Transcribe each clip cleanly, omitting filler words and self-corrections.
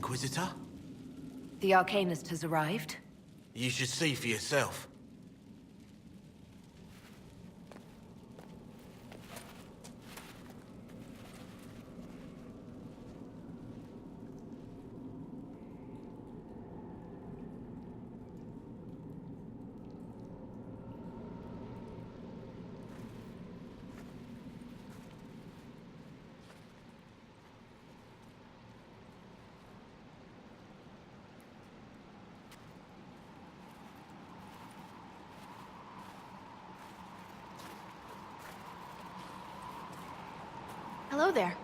Inquisitor? The Arcanist has arrived. You should see for yourself. Hello there.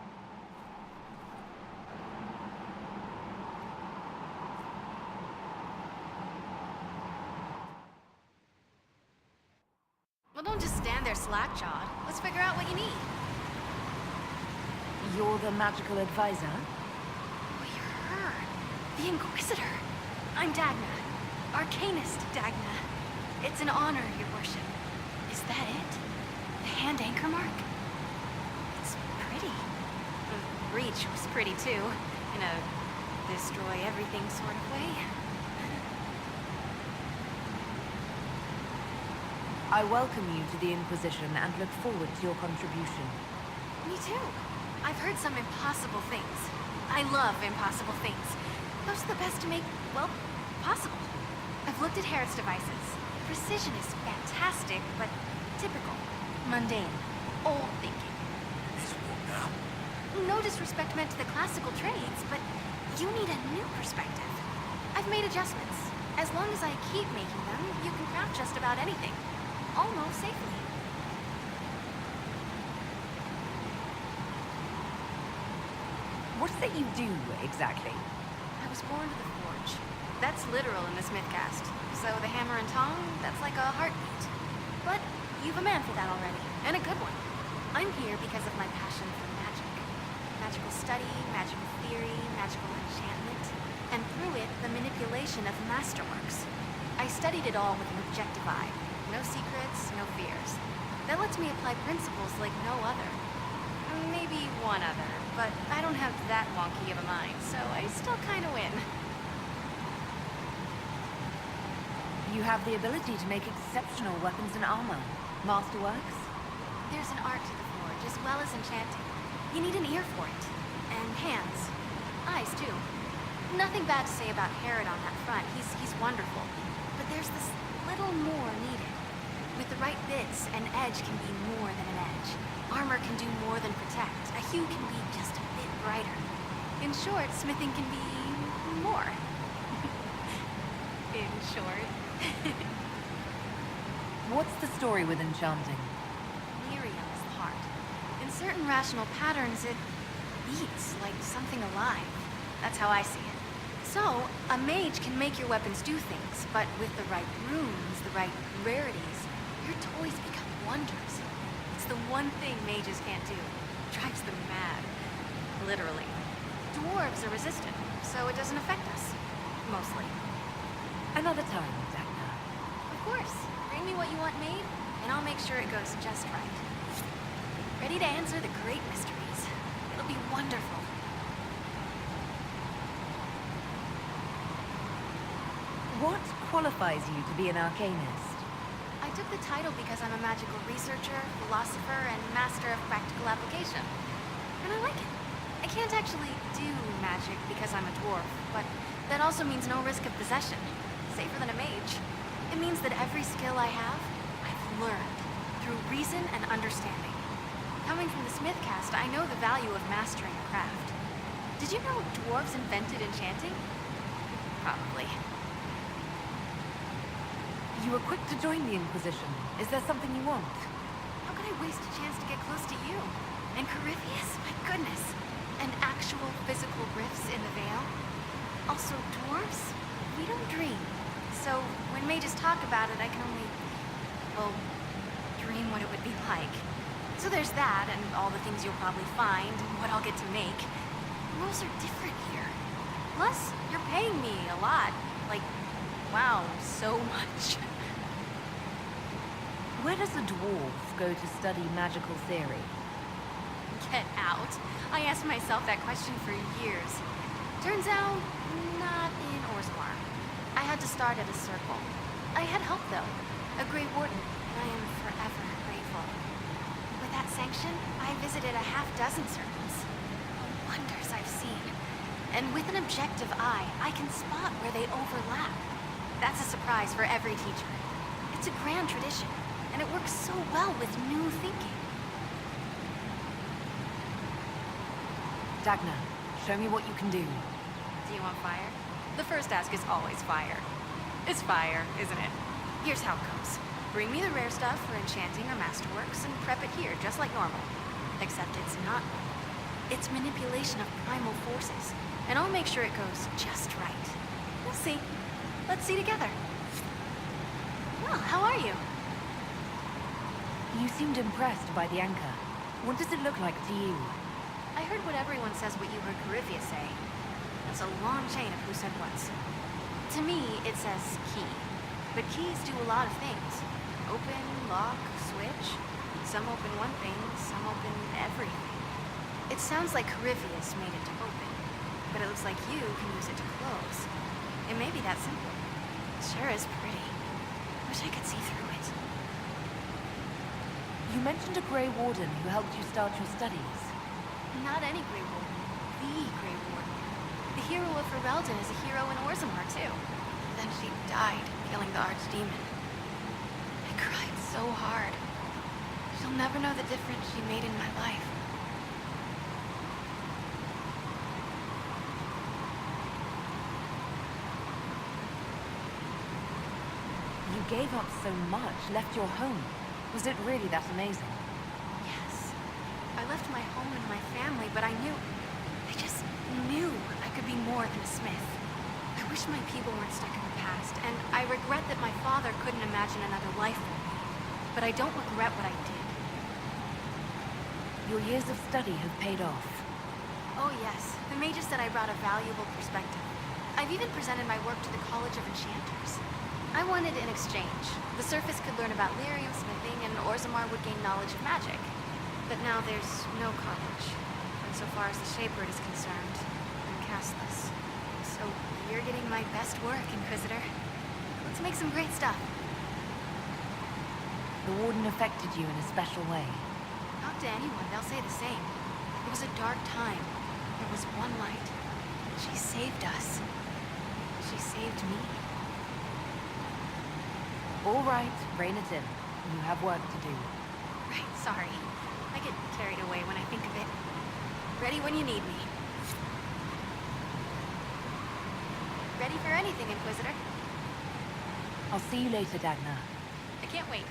Well, don't just stand there slack-jawed. Let's figure out what you need. You're the magical advisor? Oh, you're her. The Inquisitor. I'm Dagna. Arcanist Dagna. It's an honor, your worship. Is that it? The hand anchor mark? The breach was pretty too, in a destroy everything sort of way. I welcome you to the Inquisition and look forward to your contribution. Me too. I've heard some impossible things. I love impossible things. Those are the best to make, well, possible. I've looked at Herod's devices. Precision is fantastic, but typical. Mundane. Old thinking. It's what now? No disrespect meant to the classical trades, but you need a new perspective. I've made adjustments. As long as I keep making them, you can craft just about anything. Almost safely. What is it you do, exactly? I was born to the forge. That's literal in the Smithcast. So the hammer and tongue, that's like a heartbeat. But you've a man for that already, and a good one. I'm here because of my passion for magic. Magical study, magical theory, magical enchantment, and through it, the manipulation of masterworks. I studied it all with an objective eye. No secrets, no fears. That lets me apply principles like no other. Maybe one other, but I don't have that wonky of a mind, so I still kind of win. You have the ability to make exceptional weapons and armor. Masterworks? There's an art to the forge, as well as enchanting. You need an ear for it. And hands. Eyes, too. Nothing bad to say about Herod on that front. He's wonderful. But there's this little more needed. With the right bits, an edge can be more than an edge. Armor can do more than protect. A hue can be just a bit brighter. In short, smithing can be more. In short. What's the story with enchanting? Miriam is the heart. In certain rational patterns, it beats like something alive. That's how I see it. So, a mage can make your weapons do things, but with the right runes, the right rarities, your toys become wonders. It's the one thing mages can't do. It drives them mad. Literally. Dwarves are resistant, so it doesn't affect us. Mostly. Another time, Dagna. Of course. Bring me what you want made, and I'll make sure it goes just right. Ready to answer the great mysteries. It'll be wonderful. What qualifies you to be an Arcanist? I took the title because I'm a magical researcher, philosopher, and master of practical application. And I like it. I can't actually do magic because I'm a dwarf, but that also means no risk of possession. Safer than a mage. It means that every skill I have, I've learned through reason and understanding. Coming from the Smithcast, I know the value of mastering a craft. Did you know dwarves invented enchanting? Probably. You were quick to join the Inquisition. Is there something you want? How could I waste a chance to get close to you? And Corypheus? My goodness. And actual physical rifts in the Veil? Also, dwarves? We don't dream. So, when mages talk about it, I can only, well, dream what it would be like. So there's that, and all the things you'll probably find, and what I'll get to make. The rules are different here. Plus, you're paying me a lot. Like, wow, so much. Where does a dwarf go to study magical theory? Get out. I asked myself that question for years. Turns out, not in Orzammar. I had to start at a circle. I had help, though. A Grey Warden, and I am forever grateful. With that sanction, I visited a half-dozen circles. Wonders I've seen. And with an objective eye, I can spot where they overlap. That's a surprise for every teacher. It's a grand tradition, and it works so well with new thinking. Dagna, show me what you can do. Do you want fire? The first ask is always fire. It's fire, isn't it? Here's how it goes. Bring me the rare stuff for enchanting or masterworks and prep it here, just like normal. Except it's not. It's manipulation of primal forces, and I'll make sure it goes just right. We'll see. Let's see together. Well, how are you? You seemed impressed by the anchor. What does it look like to you? I heard what everyone says what you heard Coryphia say. That's a long chain of who said what. To me, it says key. But keys do a lot of things. Open, lock, switch. Some open one thing, some open everything. It sounds like Coryphius made it to open, but it looks like you can use it to close. It may be that simple. It sure is pretty. Wish I could see through it. You mentioned a Grey Warden who helped you start your studies. Not any Grey Warden. The Grey Warden. The hero of Ferelden is a hero in Orzammar, too. Then she died, killing the Archdemon. I cried so hard. She'll never know the difference she made in my life. You gave up so much, left your home. Was it really that amazing? Yes. I left my home and my family, but I just knew I could be more than a smith. I wish my people weren't stuck in the past, and I regret that my father couldn't imagine another life for me. But I don't regret what I did. Your years of study have paid off. Oh yes, the Mage said I brought a valuable perspective. I've even presented my work to the College of Enchanters. I wanted an exchange. The Surface could learn about lyrium smithing, and Orzammar would gain knowledge of magic. But now there's no college. And so far as the Shaper is concerned, I'm castless. So you're getting my best work, Inquisitor. Let's make some great stuff. The Warden affected you in a special way. Talk to anyone, they'll say the same. It was a dark time. There was one light. She saved us. She saved me. All right, rein it in. You have work to do. Right, sorry. I get carried away when I think of it. Ready when you need me. Ready for anything, Inquisitor. I'll see you later, Dagna. I can't wait.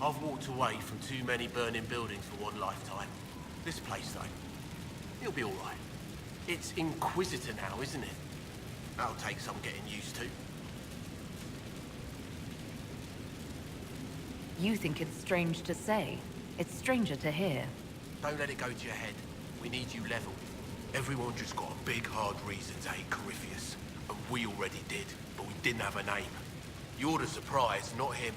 I've walked away from too many burning buildings for one lifetime. This place, though, it'll be all right. It's Inquisitor now, isn't it? That'll take some getting used to. You think it's strange to say. It's stranger to hear. Don't let it go to your head. We need you level. Everyone just got a big, hard reason to hate Corypheus. And we already did, but we didn't have a name. You're the surprise, not him.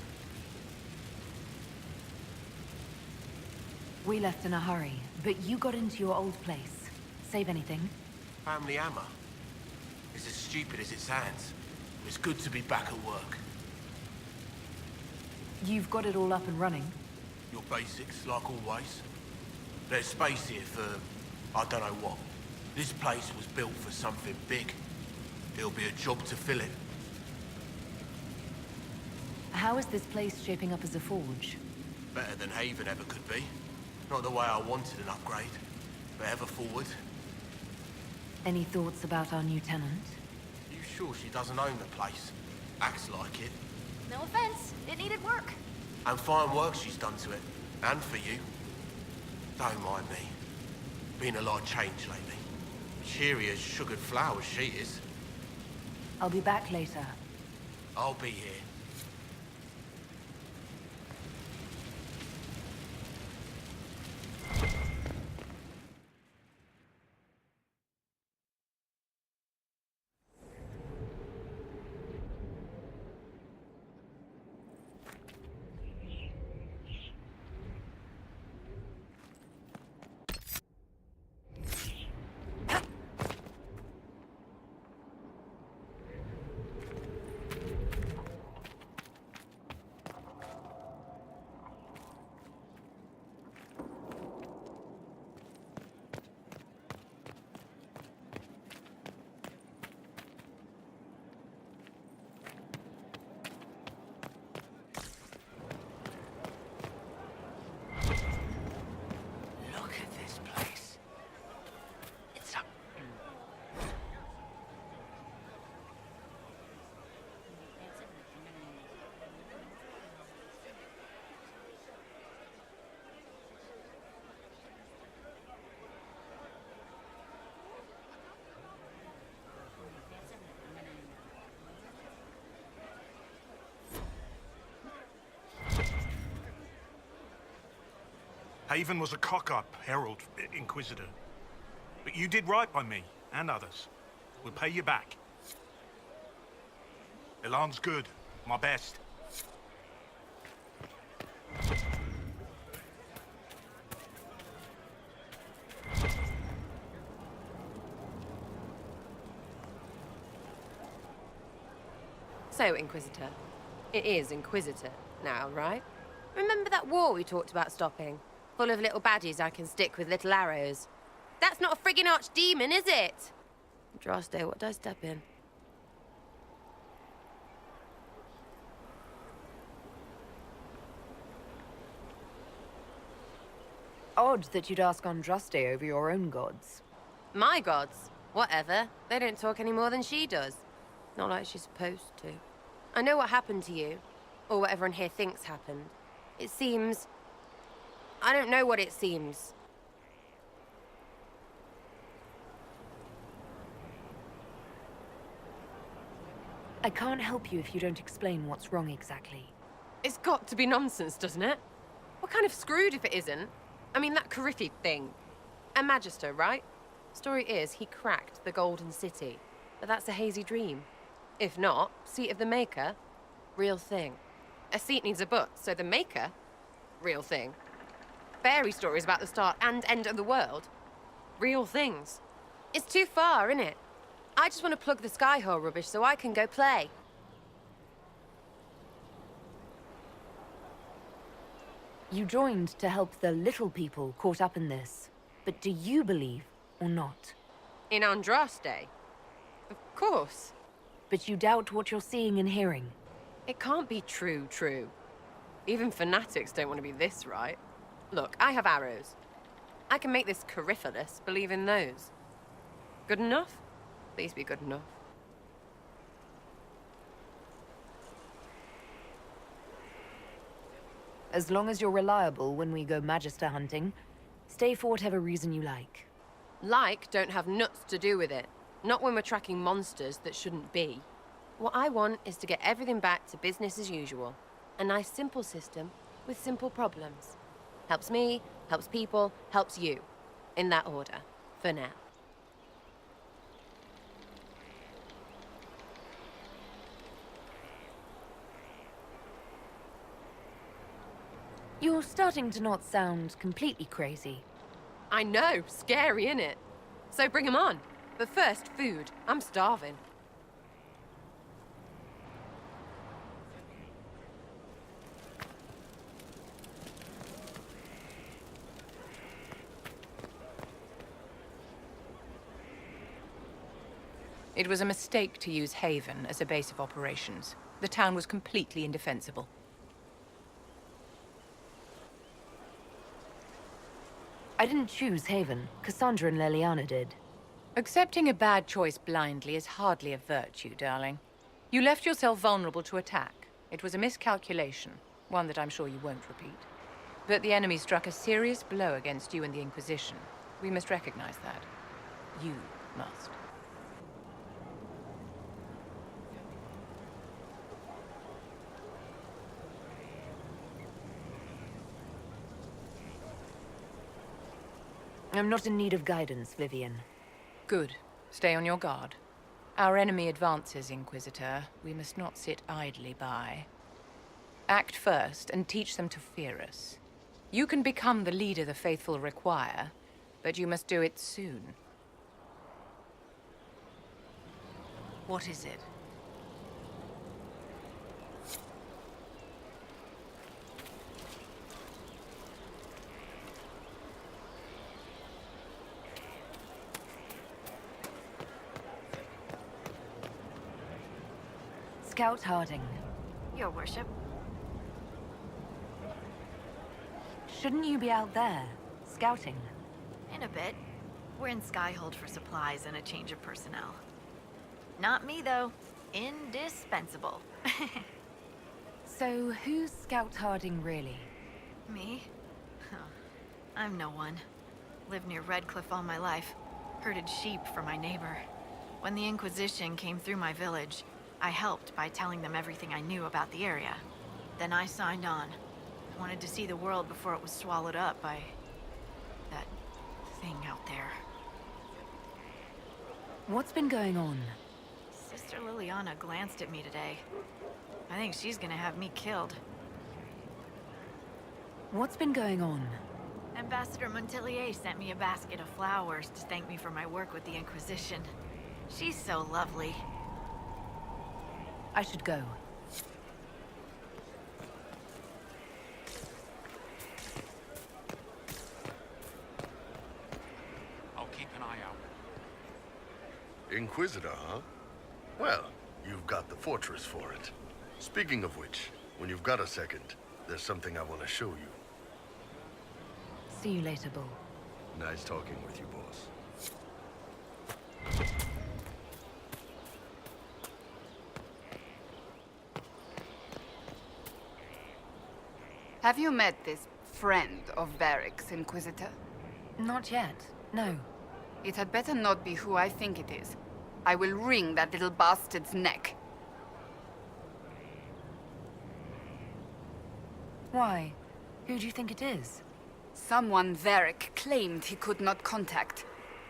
We left in a hurry, but you got into your old place. Save anything? Family hammer. It's as stupid as it sounds. It's good to be back at work. You've got it all up and running. Your basics, like always. There's space here for, I don't know what. This place was built for something big. It'll be a job to fill it. How is this place shaping up as a forge? Better than Haven ever could be. Not the way I wanted an upgrade, but ever forward. Any thoughts about our new tenant? You sure she doesn't own the place? Acts like it. No offense, it needed work. And fine work she's done to it. And for you. Don't mind me. Been a lot of change lately. Cheery as sugared flowers she is. I'll be back later. I'll be here. Look at this place. It's a... Haven was a cock-up, Herald, Inquisitor. But you did right by me, and others. We'll pay you back. Elan's good. My best. So, Inquisitor. It is Inquisitor now, right? Remember that war we talked about stopping? Full of little baddies I can stick with little arrows. That's not a friggin' archdemon, is it? Droste, what did I step in? Odd that you'd ask Andraste over your own gods. My gods. Whatever. They don't talk any more than she does. Not like she's supposed to. I know what happened to you. Or what everyone here thinks happened. It seems... I don't know what it seems. I can't help you if you don't explain what's wrong exactly. It's got to be nonsense, doesn't it? We're kind of screwed if it isn't. I mean, that Corypheus thing. A Magister, right? Story is, he cracked the Golden City. But that's a hazy dream. If not, seat of the Maker, real thing. A seat needs a butt, so the Maker, real thing. Fairy stories about the start and end of the world, real things. It's too far, innit? I just want to plug the Skyhold rubbish so I can go play. You joined to help the little people caught up in this. But do you believe or not? In Andraste? Of course. But you doubt what you're seeing and hearing. It can't be true. Even fanatics don't want to be this right. Look, I have arrows. I can make this Corypheus believe in those. Good enough? Please be good enough. As long as you're reliable when we go Magister hunting, stay for whatever reason you like. Like don't have nuts to do with it. Not when we're tracking monsters that shouldn't be. What I want is to get everything back to business as usual. A nice simple system with simple problems. Helps me, helps people, helps you. In that order, for now. You're starting to not sound completely crazy. I know, scary, innit? So bring 'em on. But first, food. I'm starving. It was a mistake to use Haven as a base of operations. The town was completely indefensible. I didn't choose Haven. Cassandra and Leliana did. Accepting a bad choice blindly is hardly a virtue, darling. You left yourself vulnerable to attack. It was a miscalculation, one that I'm sure you won't repeat. But the enemy struck a serious blow against you and the Inquisition. We must recognize that. You must. I'm not in need of guidance, Vivian. Good. Stay on your guard. Our enemy advances, Inquisitor. We must not sit idly by. Act first and teach them to fear us. You can become the leader the faithful require, but you must do it soon. What is it? Scout Harding. Your worship. Shouldn't you be out there, scouting? In a bit. We're in Skyhold for supplies and a change of personnel. Not me, though. Indispensable. So, who's Scout Harding really? Me? Huh. I'm no one. Lived near Redcliffe all my life. Herded sheep for my neighbor. When the Inquisition came through my village, I helped by telling them everything I knew about the area. Then I signed on. Wanted to see the world before it was swallowed up by that thing out there. What's been going on? Sister Liliana glanced at me today. I think she's gonna have me killed. What's been going on? Ambassador Montelier sent me a basket of flowers to thank me for my work with the Inquisition. She's so lovely. I should go. I'll keep an eye out. Inquisitor, huh? Well, you've got the fortress for it. Speaking of which, when you've got a second, there's something I want to show you. See you later, Bull. Nice talking with you, boss. Have you met this friend of Barrick's, Inquisitor? Not yet. No. It had better not be who I think it is. I will wring that little bastard's neck. Why? Who do you think it is? Someone Varric claimed he could not contact.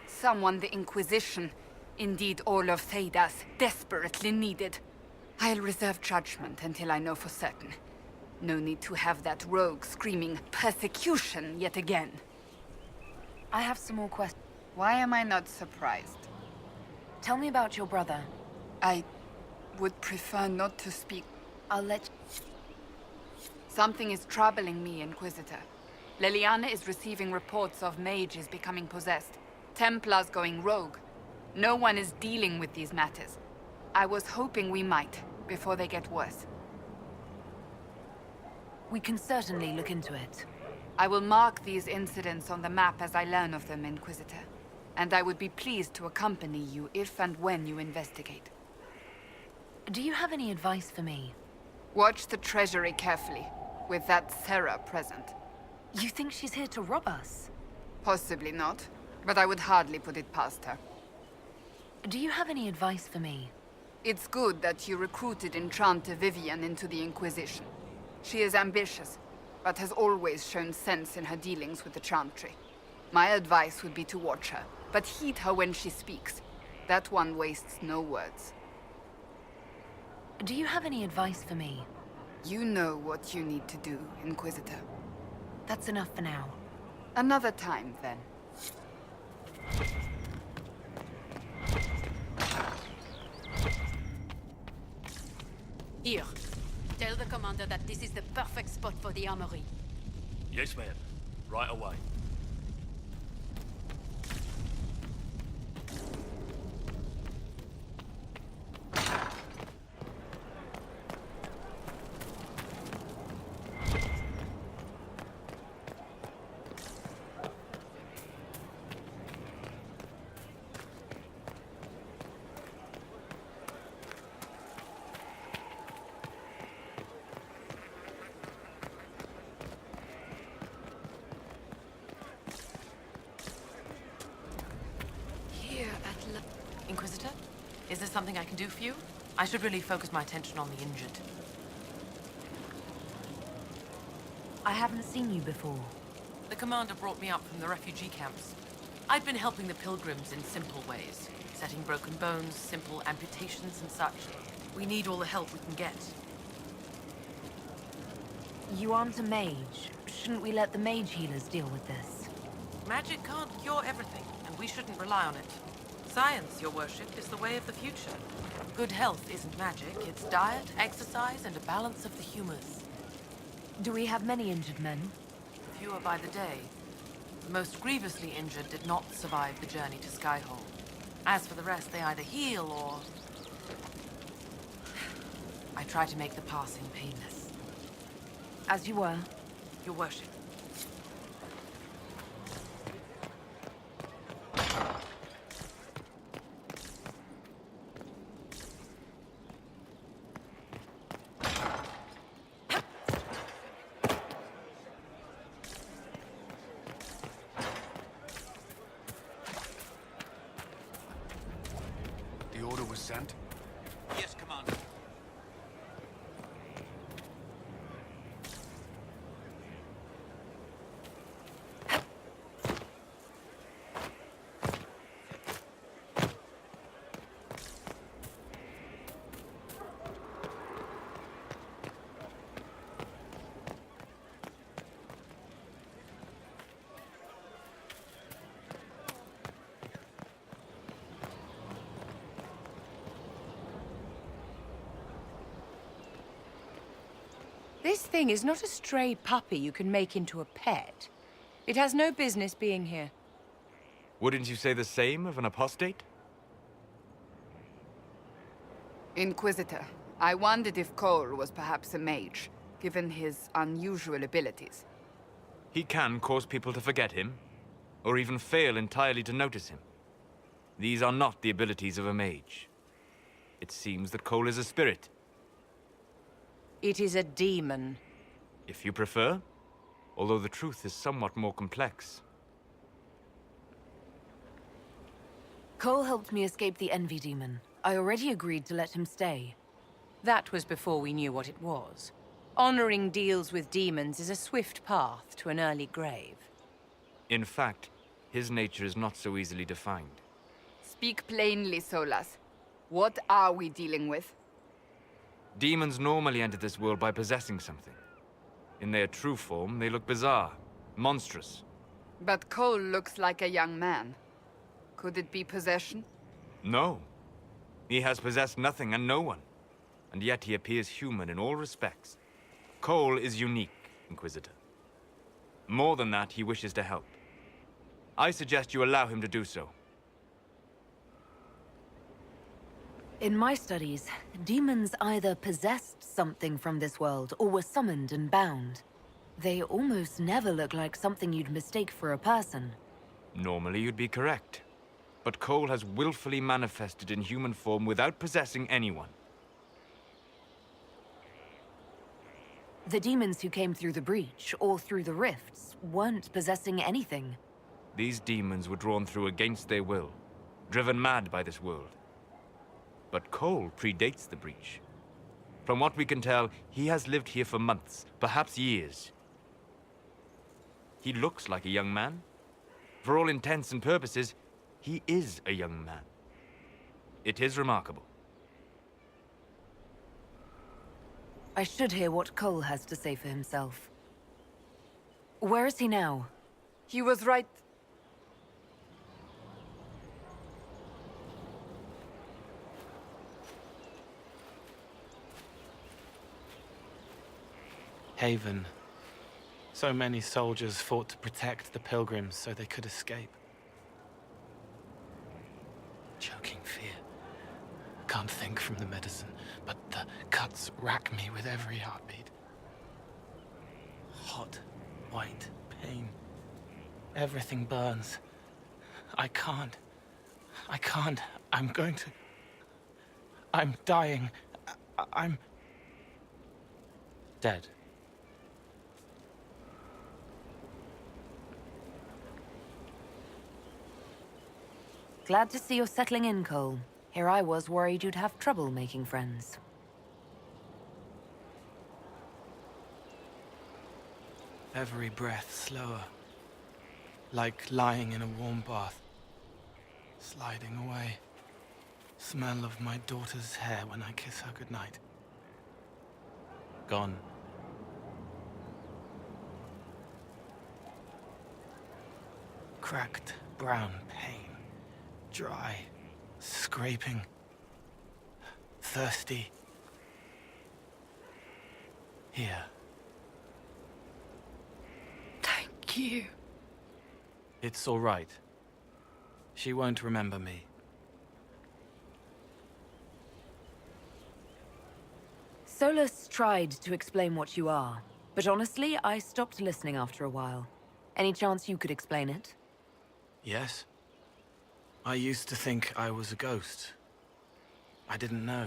Someone the Inquisition, indeed all of Theidas, desperately needed. I'll reserve judgment until I know for certain. No need to have that rogue screaming persecution yet again. I have some more questions. Why am I not surprised? Tell me about your brother. I would prefer not to speak. I'll let Something is troubling me, Inquisitor. Leliana is receiving reports of mages becoming possessed. Templars going rogue. No one is dealing with these matters. I was hoping we might, before they get worse. We can certainly look into it. I will mark these incidents on the map as I learn of them, Inquisitor. And I would be pleased to accompany you if and when you investigate. Do you have any advice for me? Watch the treasury carefully. with that Sarah present. You think she's here to rob us? Possibly not, but I would hardly put it past her. Do you have any advice for me? It's good that you recruited Enchante Vivian into the Inquisition. She is ambitious, but has always shown sense in her dealings with the Chantry. My advice would be to watch her, but heed her when she speaks. That one wastes no words. Do you have any advice for me? You know what you need to do, Inquisitor. That's enough for now. Another time, then. Here. Tell the commander that this is the perfect spot for the armory. Yes, ma'am. Right away. Inquisitor? Is there something I can do for you? I should really focus my attention on the injured. I haven't seen you before. The commander brought me up from the refugee camps. I'd been helping the pilgrims in simple ways. Setting broken bones, simple amputations and such. We need all the help we can get. You aren't a mage. Shouldn't we let the mage healers deal with this? Magic can't cure everything, and we shouldn't rely on it. Science, your worship, is the way of the future. Good health isn't magic, it's diet, exercise, and a balance of the humors. Do we have many injured men? Fewer by the day. The most grievously injured did not survive the journey to Skyhold. As for the rest, they either heal or... I try to make the passing painless. As you were. Your worship. The order was sent? Yes, Commander. This thing is not a stray puppy you can make into a pet. It has no business being here. Wouldn't you say the same of an apostate? Inquisitor, I wondered if Cole was perhaps a mage, given his unusual abilities. He can cause people to forget him, or even fail entirely to notice him. These are not the abilities of a mage. It seems that Cole is a spirit. It is a demon. If you prefer, although the truth is somewhat more complex. Cole helped me escape the Envy Demon. I already agreed to let him stay. That was before we knew what it was. Honoring deals with demons is a swift path to an early grave. In fact, his nature is not so easily defined. Speak plainly, Solas. What are we dealing with? Demons normally enter this world by possessing something. In their true form, they look bizarre, monstrous. But Cole looks like a young man. Could it be possession? No. He has possessed nothing and no one. And yet he appears human in all respects. Cole is unique, Inquisitor. More than that, he wishes to help. I suggest you allow him to do so. In my studies, demons either possessed something from this world or were summoned and bound. They almost never look like something you'd mistake for a person. Normally you'd be correct. But Cole has willfully manifested in human form without possessing anyone. The demons who came through the breach, or through the rifts, weren't possessing anything. These demons were drawn through against their will, driven mad by this world. But Cole predates the breach. From what we can tell, he has lived here for months, perhaps years. He looks like a young man. For all intents and purposes, he is a young man. It is remarkable. I should hear what Cole has to say for himself. Where is he now? He was right. Haven. So many soldiers fought to protect the pilgrims so they could escape. Choking fear. Can't think from the medicine, but the cuts rack me with every heartbeat. Hot, white pain. Everything burns. I can't. I'm going to... I'm dying. I'm... dead. Glad to see you're settling in, Cole. Here I was worried you'd have trouble making friends. Every breath slower. Like lying in a warm bath. Sliding away. Smell of my daughter's hair when I kiss her goodnight. Gone. Cracked brown pain. Dry. Scraping. Thirsty. Here. Thank you. It's all right. She won't remember me. Solus tried to explain what you are, but honestly, I stopped listening after a while. Any chance you could explain it? Yes? I used to think I was a ghost. I didn't know.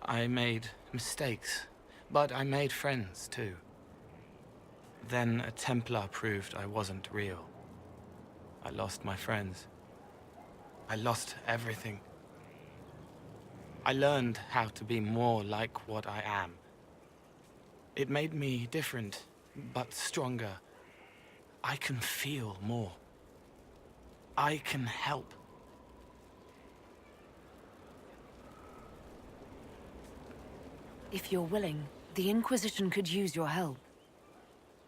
I made mistakes, but I made friends too. Then a Templar proved I wasn't real. I lost my friends. I lost everything. I learned how to be more like what I am. It made me different, but stronger. I can feel more. I can help. If you're willing, the Inquisition could use your help.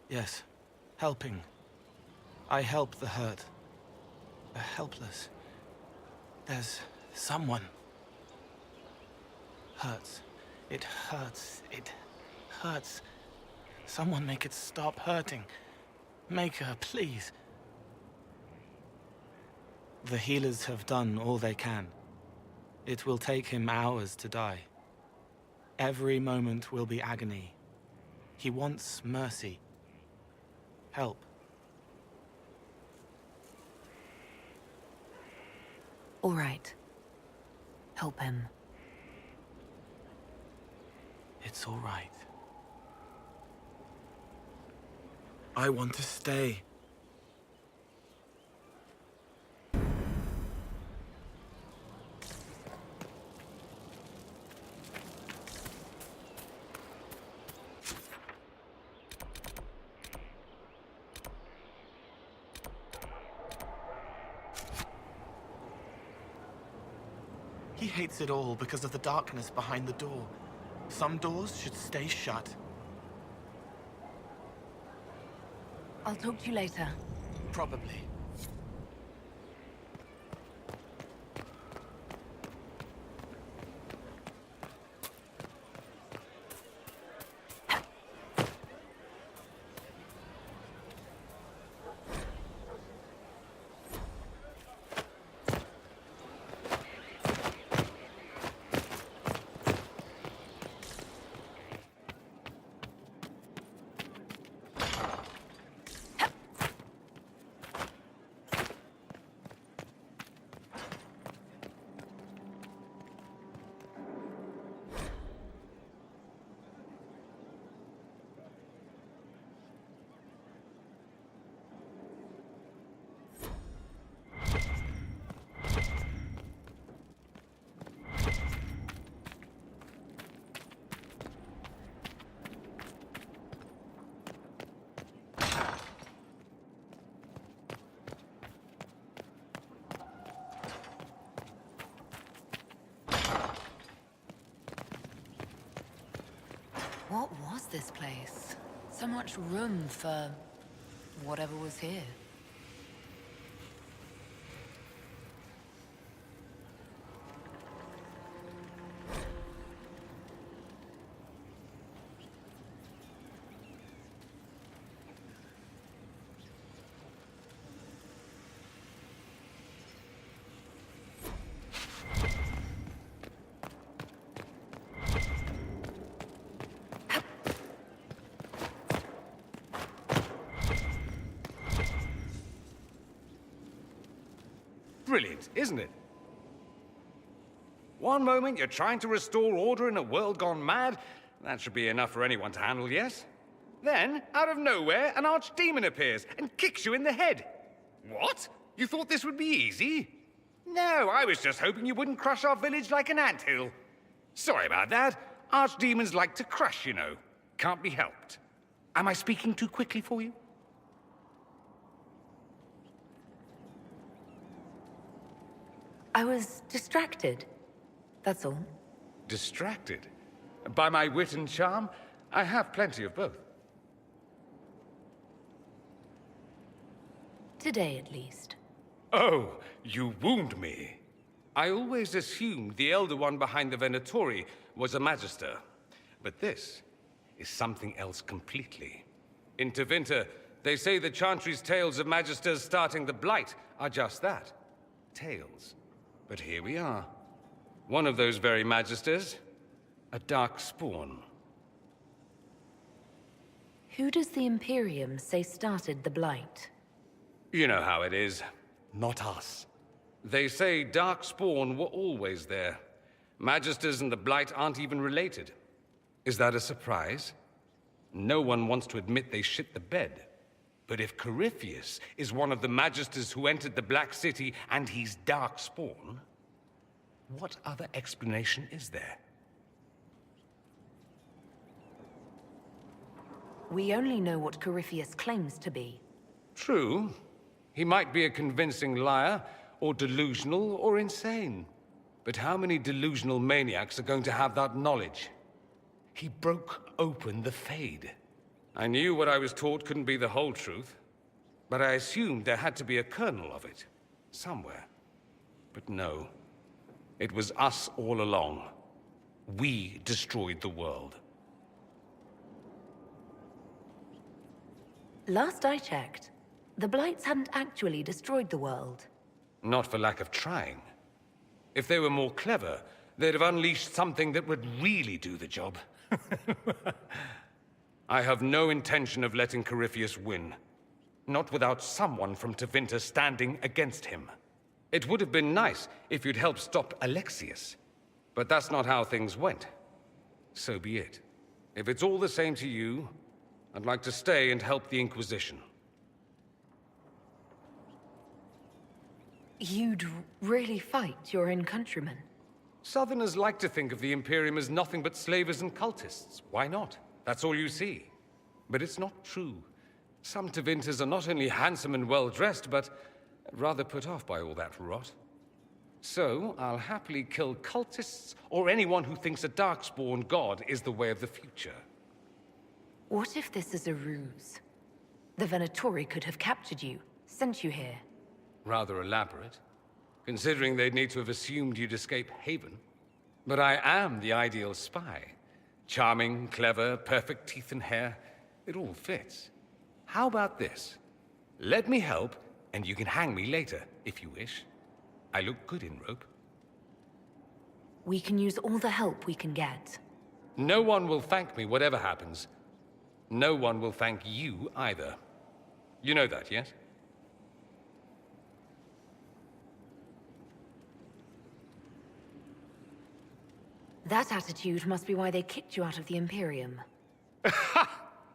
Yes, helping. I help the hurt. The helpless. There's someone. Hurts. It hurts. It hurts. Someone make it stop hurting. Make her, please. The healers have done all they can. It will take him hours to die. Every moment will be agony. He wants mercy. Help. All right. Help him. It's all right. I want to stay. He hates it all because of the darkness behind the door. Some doors should stay shut. I'll talk to you later. Probably. What was this place? So much room for whatever was here. Brilliant, isn't it? One moment you're trying to restore order in a world gone mad. That should be enough for anyone to handle, yes? Then, out of nowhere, an archdemon appears and kicks you in the head. What? You thought this would be easy? No, I was just hoping you wouldn't crush our village like an anthill. Sorry about that. Archdemons like to crush, you know. Can't be helped. Am I speaking too quickly for you? I was distracted. That's all. Distracted? By my wit and charm? I have plenty of both. Today, at least. Oh, you wound me. I always assumed the Elder One behind the Venatori was a Magister. But this is something else completely. In Tevinter, they say the Chantry's tales of Magisters starting the Blight are just that. Tales. But here we are. One of those very Magisters. A dark spawn. Who does the Imperium say started the Blight? You know how it is. Not us. They say Darkspawn were always there. Magisters and the Blight aren't even related. Is that a surprise? No one wants to admit they shit the bed. But if Corypheus is one of the Magisters who entered the Black City and he's Darkspawn, what other explanation is there? We only know what Corypheus claims to be. True. He might be a convincing liar, or delusional, or insane. But how many delusional maniacs are going to have that knowledge? He broke open the Fade. I knew what I was taught couldn't be the whole truth, but I assumed there had to be a kernel of it, somewhere. But no. It was us all along. We destroyed the world. Last I checked, the Blights hadn't actually destroyed the world. Not for lack of trying. If they were more clever, they'd have unleashed something that would really do the job. I have no intention of letting Corypheus win. Not without someone from Tevinter standing against him. It would have been nice if you'd helped stop Alexius. But that's not how things went. So be it. If it's all the same to you, I'd like to stay and help the Inquisition. You'd really fight your own countrymen? Southerners like to think of the Imperium as nothing but slavers and cultists. Why not? That's all you see. But it's not true. Some Tevinters are not only handsome and well-dressed, but rather put off by all that rot. So, I'll happily kill cultists or anyone who thinks a Darkspawn god is the way of the future. What if this is a ruse? The Venatori could have captured you, sent you here. Rather elaborate, considering they'd need to have assumed you'd escape Haven. But I am the ideal spy. Charming, clever, perfect teeth and hair. It all fits. How about this? Let me help, and you can hang me later, if you wish. I look good in rope. We can use all the help we can get. No one will thank me, whatever happens. No one will thank you, either. You know that, yes? That attitude must be why they kicked you out of the Imperium.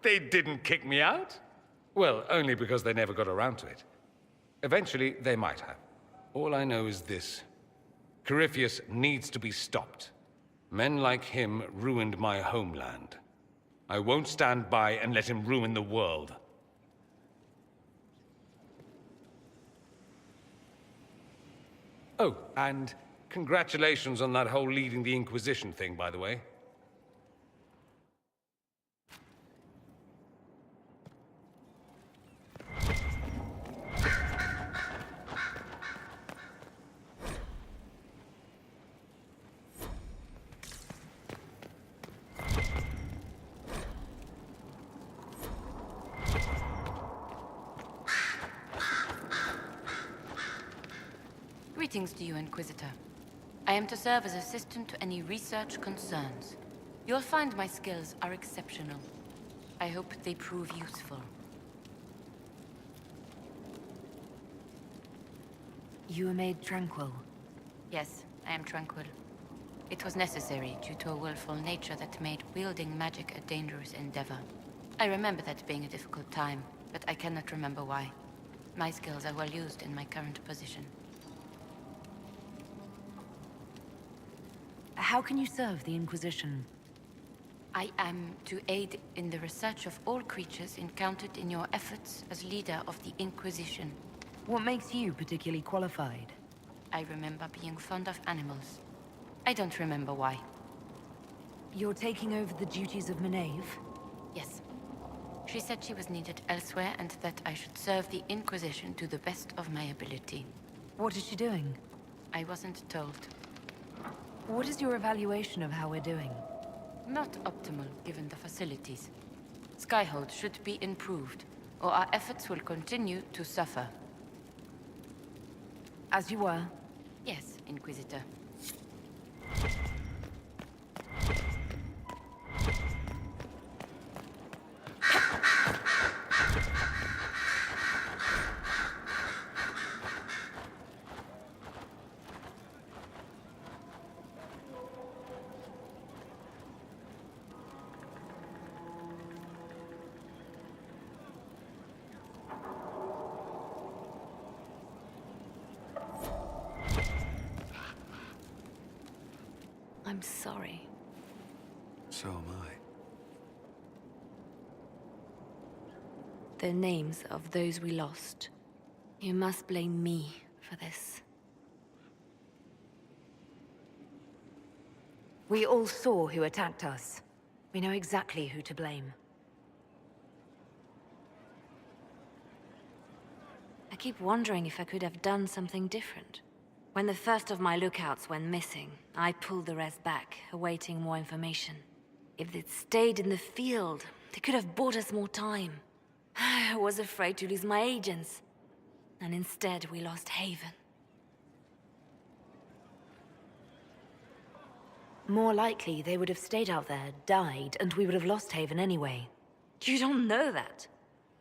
They didn't kick me out? Well, only because they never got around to it. Eventually, they might have. All I know is this. Corypheus needs to be stopped. Men like him ruined my homeland. I won't stand by and let him ruin the world. Oh, and congratulations on that whole leading the Inquisition thing, by the way. Greetings to you, Inquisitor. I am to serve as assistant to any research concerns. You'll find my skills are exceptional. I hope they prove useful. You were made tranquil. Yes, I am tranquil. It was necessary due to a willful nature that made wielding magic a dangerous endeavor. I remember that being a difficult time, but I cannot remember why. My skills are well used in my current position. How can you serve the Inquisition? I am to aid in the research of all creatures encountered in your efforts as leader of the Inquisition. What makes you particularly qualified? I remember being fond of animals. I don't remember why. You're taking over the duties of Maeve? Yes. She said she was needed elsewhere and that I should serve the Inquisition to the best of my ability. What is she doing? I wasn't told. What is your evaluation of how we're doing? Not optimal, given the facilities. Skyhold should be improved, or our efforts will continue to suffer. As you were? Yes, Inquisitor. I'm sorry. So am I. The names of those we lost. You must blame me for this. We all saw who attacked us. We know exactly who to blame. I keep wondering if I could have done something different. When the first of my lookouts went missing, I pulled the rest back, awaiting more information. If they'd stayed in the field, they could have bought us more time. I was afraid to lose my agents. And instead, we lost Haven. More likely, they would have stayed out there, died, and we would have lost Haven anyway. You don't know that.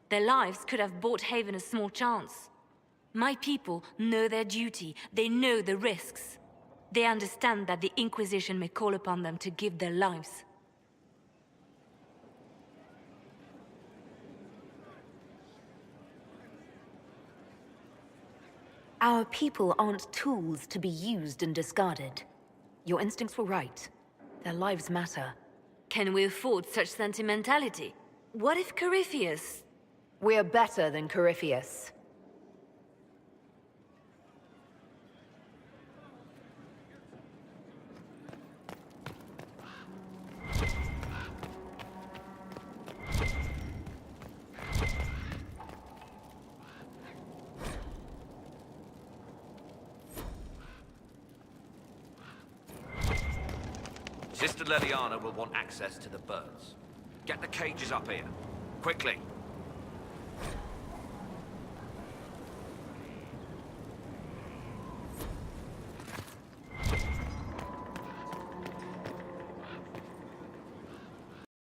Their lives could have bought Haven a small chance. My people know their duty. They know the risks. They understand that the Inquisition may call upon them to give their lives. Our people aren't tools to be used and discarded. Your instincts were right. Their lives matter. Can we afford such sentimentality? What if Corypheus... We're better than Corypheus. Sister Leliana will want access to the birds. Get the cages up here. Quickly.